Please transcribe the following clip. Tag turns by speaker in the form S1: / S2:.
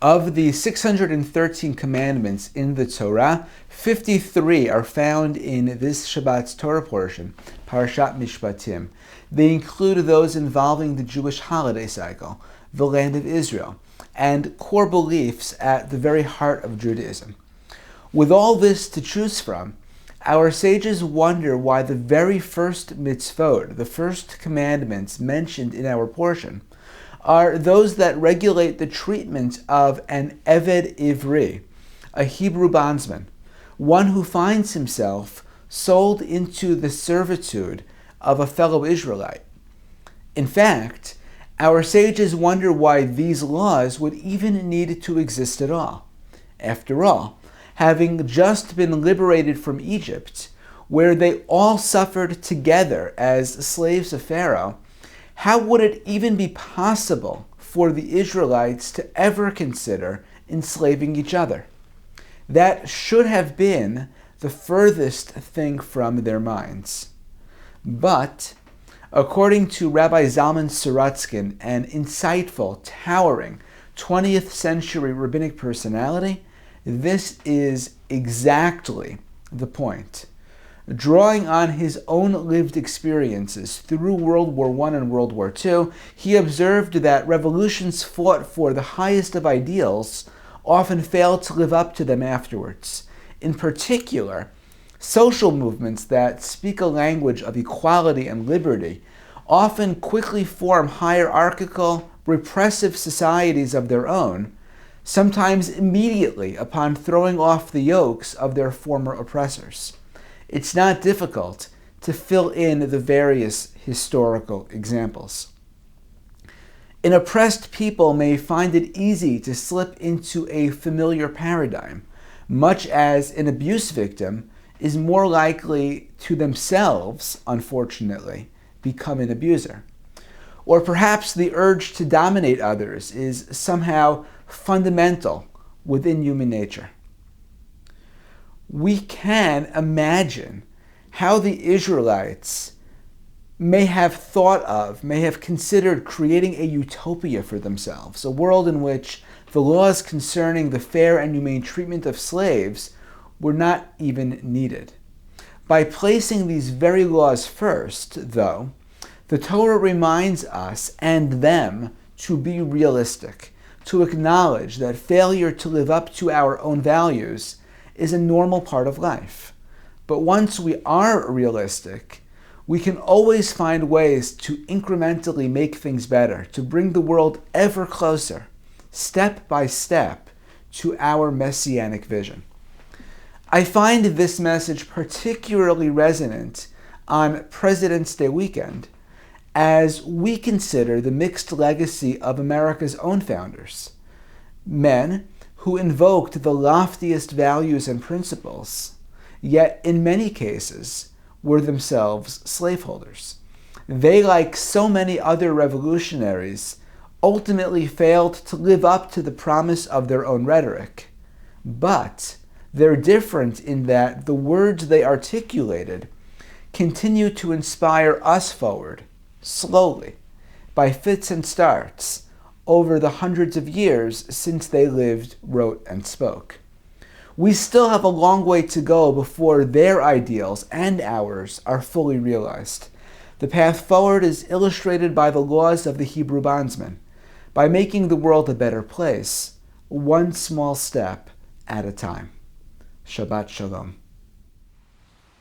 S1: Of the 613 commandments in the Torah, 53 are found in this Shabbat's Torah portion, Parashat Mishpatim. They include those involving the Jewish holiday cycle, the land of Israel, and core beliefs at the very heart of Judaism. With all this to choose from, our sages wonder why the very first mitzvot, the first commandments mentioned in our portion, are those that regulate the treatment of an Eved Ivri, a Hebrew bondsman, one who finds himself sold into the servitude of a fellow Israelite. In fact, our sages wonder why these laws would even need to exist at all. After all, having just been liberated from Egypt, where they all suffered together as slaves of Pharaoh, how would it even be possible for the Israelites to ever consider enslaving each other? That should have been the furthest thing from their minds. But, according to Rabbi Zalman Sorotskin, an insightful, towering 20th century rabbinic personality, this is exactly the point. Drawing on his own lived experiences through World War I and World War II, he observed that revolutions fought for the highest of ideals often failed to live up to them afterwards. In particular, social movements that speak a language of equality and liberty often quickly form hierarchical, repressive societies of their own, sometimes immediately upon throwing off the yokes of their former oppressors. It's not difficult to fill in the various historical examples. An oppressed people may find it easy to slip into a familiar paradigm, much as an abuse victim is more likely to themselves, unfortunately, become an abuser. Or perhaps the urge to dominate others is somehow fundamental within human nature. We can imagine how the Israelites may have considered creating a utopia for themselves, a world in which the laws concerning the fair and humane treatment of slaves were not even needed. By placing these very laws first, though, the Torah reminds us and them to be realistic, to acknowledge that failure to live up to our own values is a normal part of life. But once we are realistic, we can always find ways to incrementally make things better, to bring the world ever closer, step by step, to our messianic vision. I find this message particularly resonant on President's Day weekend, as we consider the mixed legacy of America's own founders, men who invoked the loftiest values and principles, yet in many cases were themselves slaveholders. They, like so many other revolutionaries, ultimately failed to live up to the promise of their own rhetoric. But they're different in that the words they articulated continue to inspire us forward, slowly, by fits and starts, over the hundreds of years since they lived, wrote, and spoke. We still have a long way to go before their ideals and ours are fully realized. The path forward is illustrated by the laws of the Hebrew bondsman, by making the world a better place, one small step at a time. Shabbat Shalom.